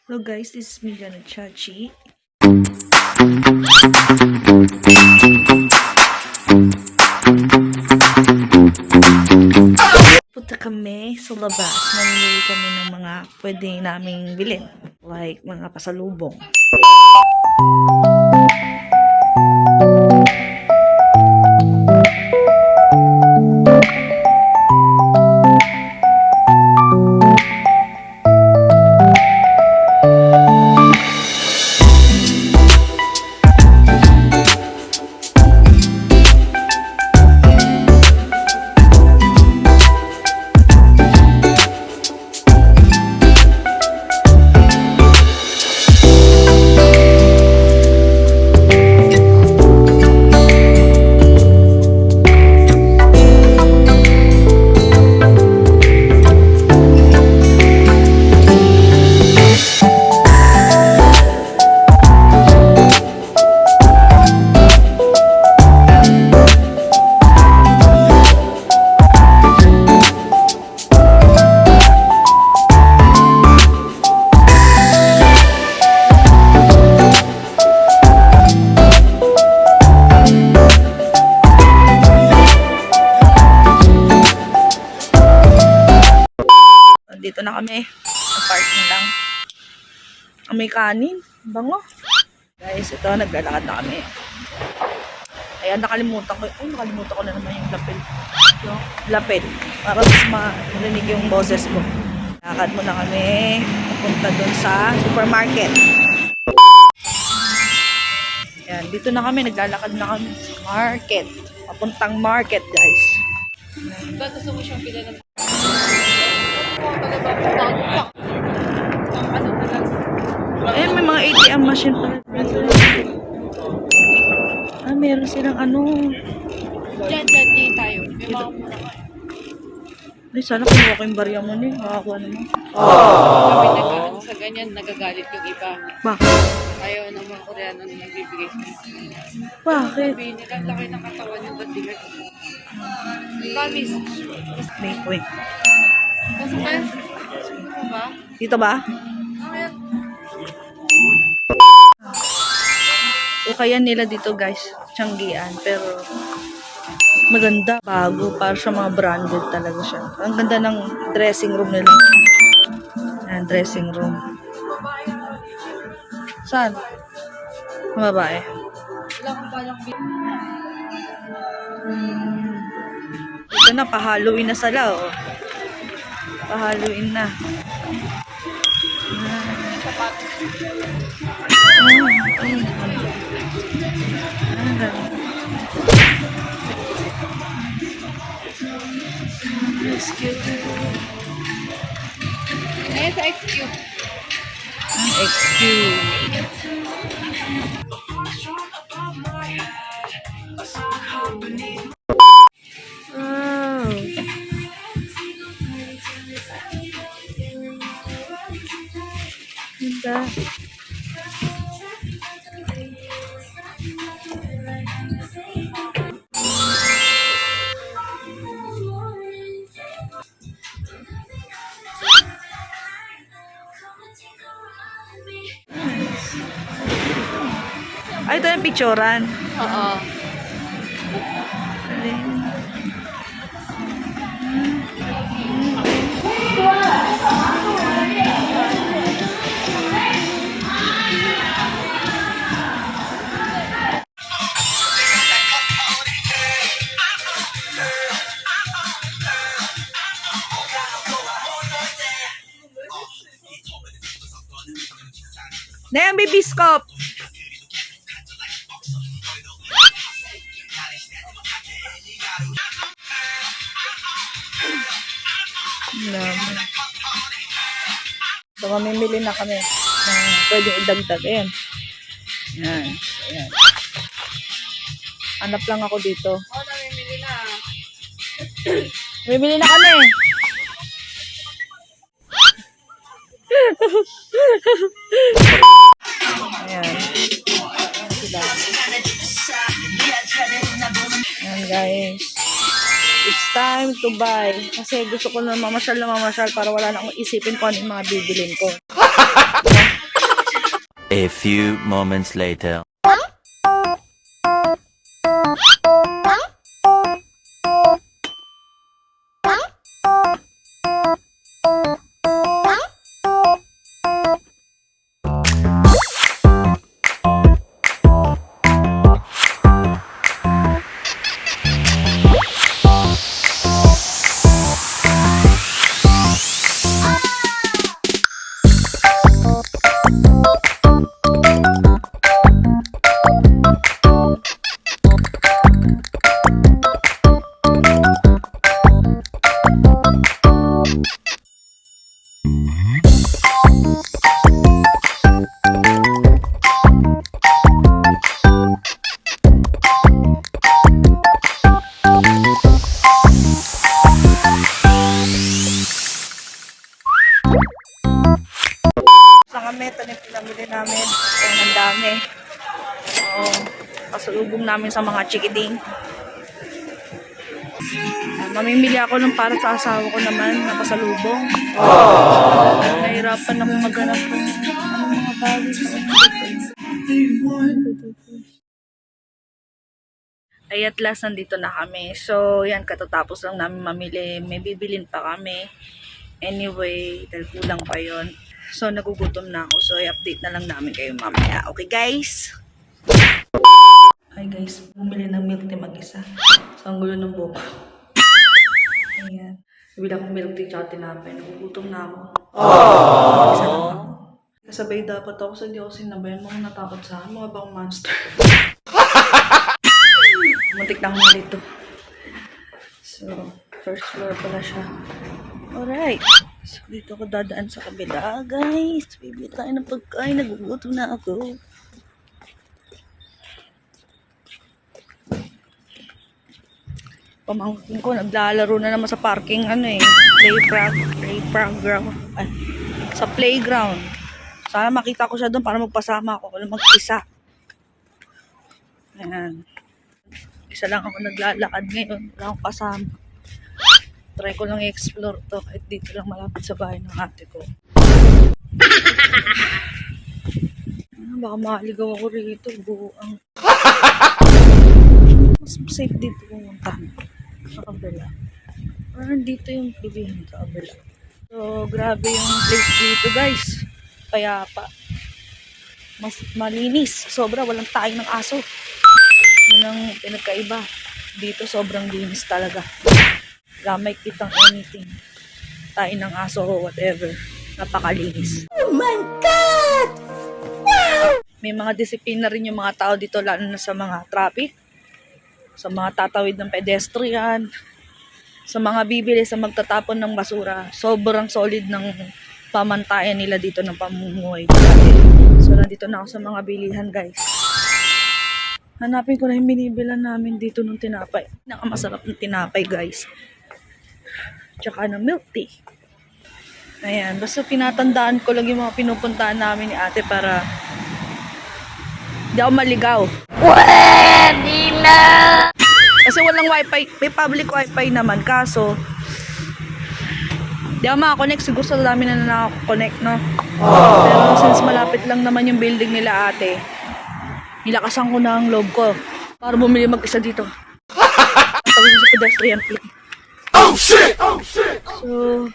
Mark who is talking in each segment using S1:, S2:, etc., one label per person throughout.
S1: Hello guys, this is Mila Chachi. Punta kami sa labas. Mamili kami ng mga pwede naming bilhin. Like mga pasalubong. Dito na kami. Parking lang. May kanin. Bango. Guys, ito. Naglalakad na kami. Ayan, nakalimutan ko. Ay, nakalimutan ko na naman yung lapel. Lapel. Para mas marinig yung boses ko. Lakad muna kami. Pupunta dun sa supermarket. Ayan, dito na kami. Naglalakad na kami. Market. Papuntang market, guys.
S2: Gusto mo siyang pila ng
S1: Ayan, may mga ATM machine pala. Ah, meron silang ano.
S2: Diyan din tayo. May mga muna ka.
S1: Ay, sana kumuha ko yung barya mo niya. Makakuha naman.
S2: Kami nagkakaroon sa ganyan, nagagalit yung iba.
S1: Bakit?
S2: Ayaw ng mga Koreano na nagbibigay sa
S1: Bakit?
S2: sabihin nila, laki ng katawan yung bandigan. Promise.
S1: May point.
S2: Kasi tayo, siguro ba?
S1: Dito ba?
S2: Ayan.
S1: O kaya nila dito guys, Tianggian. Pero maganda, bago. Para sa mga branded talaga siya. Ang ganda ng dressing room nila. Ayan, dressing room. Saan? Ang babae.
S2: Wala kang palang
S1: Ito na, pa-Halloween na sila, oh. Pa-Halloween na. XQ.
S2: Ayan sa XQ.
S1: XQ. Wow. Ganda. Ay, ito yung picturean.
S2: Oo.
S1: Na yung bibiskop. So, mamimili na kami. Pwedeng idagdag. Ayan. Ayan. Ayan. Hanap lang ako dito.
S2: Oo, namimili na.
S1: Mamimili na kami. Ayan. Ayan sila. Ayan guys. It's time to buy. Kasi gusto ko na mamasyal para wala na akong isipin kung ano yung mga bibilin ko.
S3: A few moments later.
S1: Sa kami, ito na yung pinamili namin. Ayan, ang dami. Oo, pasalubong namin sa mga chikiting. Mamimili ako ng para sa asawa ko naman na pasalubong. Nahirapan ako maghanap ng mga bagay. Ay, at last, nandito na kami. So, yan, katatapos lang namin mamili. May bibilin pa kami. Anyway, dahil kulang pa yun. So, nagugutom na ako. So, i-update na lang namin kayo mamaya. Okay, guys? Hi, guys. Bumili ng milk tea mag-isa. So, ang gulo ng buhok. Ayan. Bibili akong milk tea tsaka tinapay. Nagugutom na ako. Mag-isa lang ako. Kasabay dapat ako sa hindi ako sinabayan. Mga natakot sa akin. Mga bang monster. Muntik na ako dito. So, first floor pala siya. Alright. So, dito ako dadaan sa kabila, guys. Bibili tayo ng pagkain. Nagugutom na ako. Pamangkin ko, naglalaro na naman sa parking, playground. Ay, sa playground. Sana makita ko siya doon para magpasama ako. Kung mag-isa. Ayan. Isa lang ako naglalakad ngayon. Wala akong kasama. Try ko lang i-explore to kahit dito lang malapit sa bahay ng ate ko. Baka maligaw ako rito. Buang. Mas safe dito pumunta. Sa kabila. Parang dito yung bilihan sa kabila. So, grabe yung place dito, guys. Kaya pa. Mas malinis. Sobra. Walang tayo ng aso. Yun ang pinagkaiba. Dito sobrang linis talaga. Gamay kitang anything. Tayo ng aso o whatever. Napakalinis. Oh my God! Wow! May mga disiplina rin yung mga tao dito, lalo na sa mga traffic, sa mga tatawid ng pedestrian, sa mga bibili, sa magtatapon ng basura. Sobrang solid ng pamantayan nila dito ng pamumuhay. So, nandito na ako sa mga bilihan, guys. Hanapin ko na yung binibilan namin dito ng tinapay. Nakamasarap ng tinapay, guys. Tsaka ng milk tea. Ayan. Basta tinatandaan ko lang yung mga pinupuntahan namin ni ate para di ako maligaw. Pwede na! Kasi walang wifi. May public wifi naman. Kaso, di ako makakonect. Siguro sa dami na nakakonect, no? Pero since malapit lang naman yung building nila ate, nilakasan ko na ang loob ko para bumili mag-isa dito. Tawid sa pedestrian plate. Oh shit! Oh shit! So,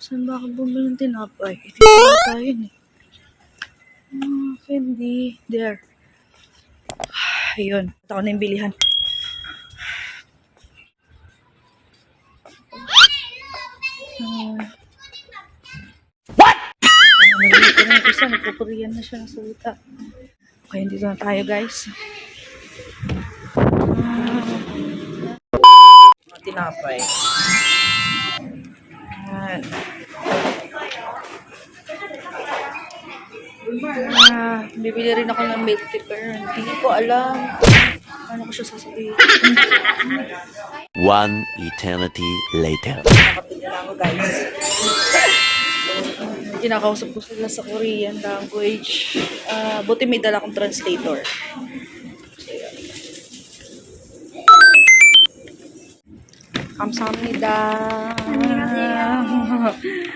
S1: saan ba ako bumili ng tinapay? Ito na tayo eh. Fendi. There. Ayun. Ito ko na yung bilihan. What? Narinig ko na yung isa. Nagpupuriyan na siya ng salita. Okay, dito na tayo, guys. Mga tinapay. Ayan. Bibili rin ako ng milk tea pero hindi ko alam ano ko siya sasabihin.
S3: One eternity later.
S1: Nakapili na ako, guys. Kinakausap ko sila sa Korean language. Buti may dala akong translator. So, yun. 감사합니다. Okay.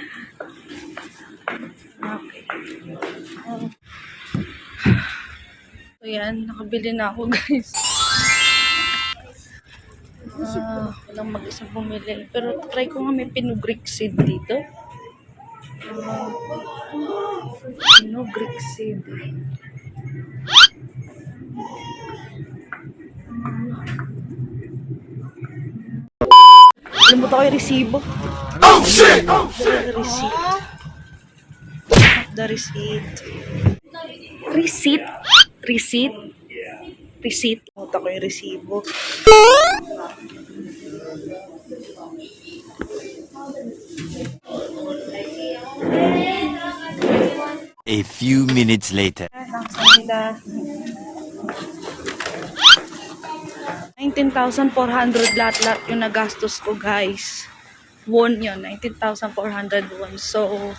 S1: Ayan, nakabili na ako guys. Walang mag-isang bumili. Pero try ko nga may Pinugric seed dito. Pinugric seed. Alam mo ito kayo resibo? Oh shit! The receipt. The receipt. Receipt? Receipt? Receipt. Ito ko yung resibo.
S3: A few minutes later.
S1: Nakasanda. 19,400 lahat-lahat yung nagastos ko guys. Won yun. 19,400 won. So,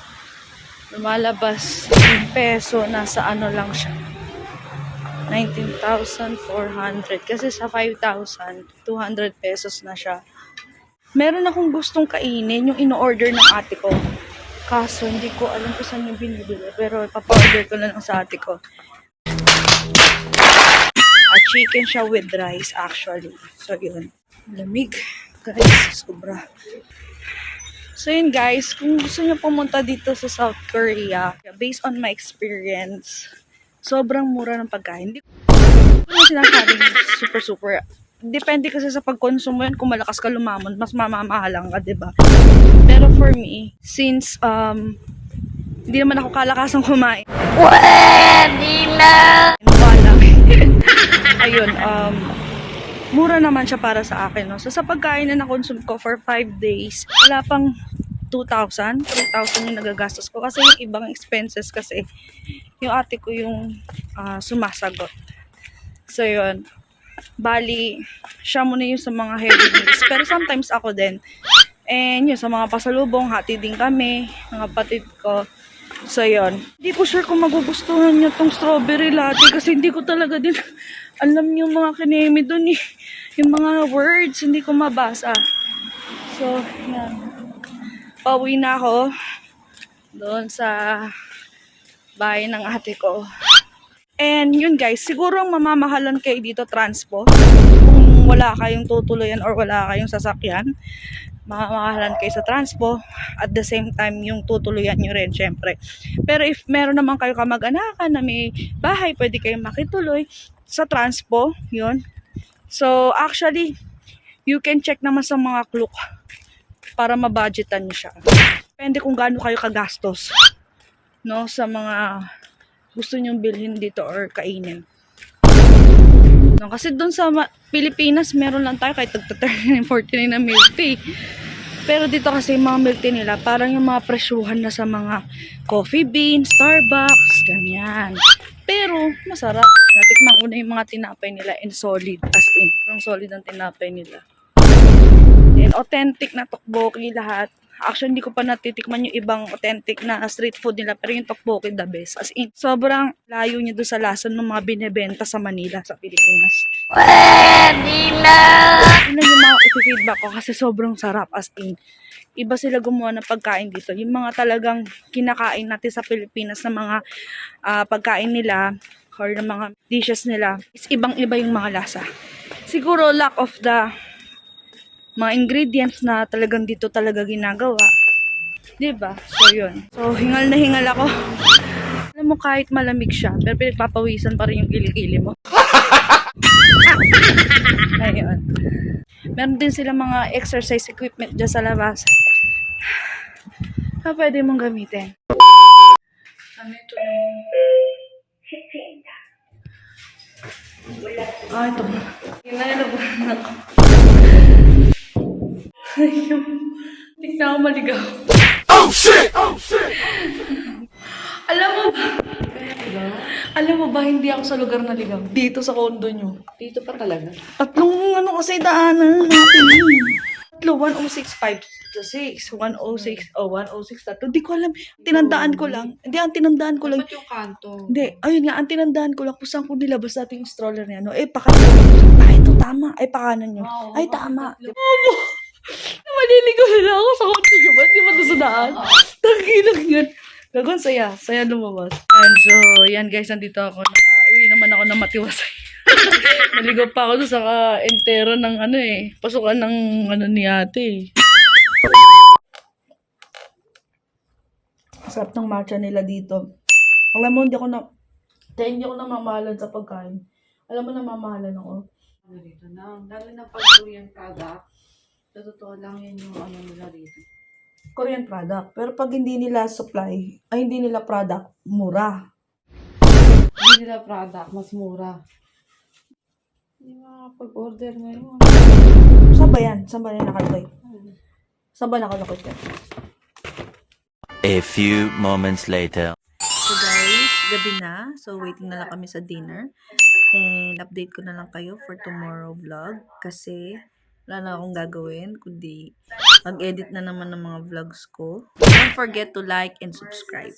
S1: lumalabas yung peso. Nasa ano lang siya. 19,400. Kasi sa 5,000, 200 pesos na siya. Meron akong gustong kainin. Yung ino-order ng ate ko. Kaso, hindi ko alam kung saan yung binibili. Pero, papa-order ko na lang sa ate ko. Chicken siya with rice, actually. So, yun. Lamig. Guys, sobra. So, yun guys. Kung gusto niyo pumunta dito sa South Korea, based on my experience, sobrang mura ng pagkain. Hindi ko na sinasabing super. Depende kasi sa pagkonsumo yun. Kung malakas ka lumamon, mas mamamahalang ka, diba? Pero for me, since hindi naman ako kalakasang kumain. Pwede na! Ayun, mura naman siya para sa akin, no? So, sa pagkain na na-consume ko for 5 days, wala pang 2,000, 3,000 yung nagagastos ko. Kasi yung ibang expenses kasi, yung ate ko yung sumasagot. So, yun. Bali, siya muna yung sa mga heavy meals. Pero sometimes ako din. And yun, sa mga pasalubong, hati din kami, mga patid ko. So, yun. Hindi ko sure kung magugustuhan niyo tong strawberry latte kasi hindi ko talaga din alam yung mga kinemi dun eh. Yung mga words, hindi ko mabasa. So, yan. Pauwi na ako doon sa bahay ng ate ko. And yun guys, siguro ang mamamahalan kayo dito transpo. Kung wala kayong tutuluyan or wala kayong sasakyan, mamamahalan kayo sa transpo. At the same time, yung tutuluyan nyo rin, syempre. Pero if meron naman kayo kamag-anakan na may bahay, pwede kayong makituloy sa transpo, yun. So, actually, you can check naman sa mga Klook para mabudgetan nyo siya. Depende kung gaano kayo kagastos, no, sa mga gusto nyong bilhin dito or kainin. No, kasi doon sa Pilipinas, meron lang tayo kahit tagta-39, 49 na milk tea. Pero dito kasi mga milk tea nila, parang yung mga presyuhan na sa mga Coffee Bean, Starbucks, ganyan. Pero, masarap. Natikman ko na yung mga tinapay nila in solid. As in, parang solid ang tinapay nila. And authentic na tteokbokki lahat. Actually, hindi ko pa natitikman yung ibang authentic na street food nila. Pero yung tteokbokki the best. As in, sobrang layo niya doon sa lasa ng mga binebenta sa Manila, sa Pilipinas. Pwede na! Yun lang yung mga iti-feedback ko kasi sobrang sarap. As in, iba sila gumawa ng pagkain dito. Yung mga talagang kinakain natin sa Pilipinas na mga pagkain nila or ng mga dishes nila is ibang-iba yung mga lasa. Siguro lack of the mga ingredients na talagang dito talaga ginagawa. Diba? So, yun. So, hingal na hingal ako. Alam mo, kahit malamig siya, pero pinagpapawisan pa rin yung kilikili mo. Ayun. Meron din sila mga exercise equipment dyan sa labas. Na pwede mong gamitin. Ano ito na yun? Ito ba? Inalabahan ako. Ayun. Tignan ako maligaw. Oh shit! Oh shit! Alam mo ba, hindi ako sa lugar na ligaw. Dito sa condo nyo.
S2: Dito pa talaga.
S1: Tatlong kasi daanan natin. 106.5 to 6, 106, 106 tato. Hindi ko alam. Tinandaan ko lang. Hindi, ang tinandaan ko lang.
S2: Dapat yung kanto.
S1: Hindi, ayun nga, ang tinandaan ko lang kung saan ko nilabas natin yung stroller niya. No? Pakanan. Ay, ito tama. Ay, pakanan nyo.
S2: Wow,
S1: Ay, tama. Maliligaw na ako sa condo nyo ba? Di ba ito sa daan? Tagilang yan. Gagon, saya. Saya lumabas. And so, yan guys, nandito ako na Uwi naman ako na matiwasay. Naligaw pa ako sa entero ng pasukan ng ni ate. Sarap ng matcha nila dito. Alam mo, hindi ako namamahalan sa pagkain. Alam mo, namamahalan ako.
S2: Rito na. Lalo na pag Korean product. Sa totoo lang yun yung nila rito.
S1: Korean product. Pero pag hindi nila hindi nila product, mura.
S2: Hindi nila product, mas mura. Hindi makakapag-order ngayon.
S1: Saan ba yan? Saan ba yan nakalagay? Saan ba nakalagay yan?
S3: A few moments later.
S1: So guys, gabi na. So waiting na lang kami sa dinner. And update ko na lang kayo for tomorrow vlog. Kasi wala na akong gagawin. Kundi mag-edit na naman ng mga vlogs ko. Don't forget to like and subscribe.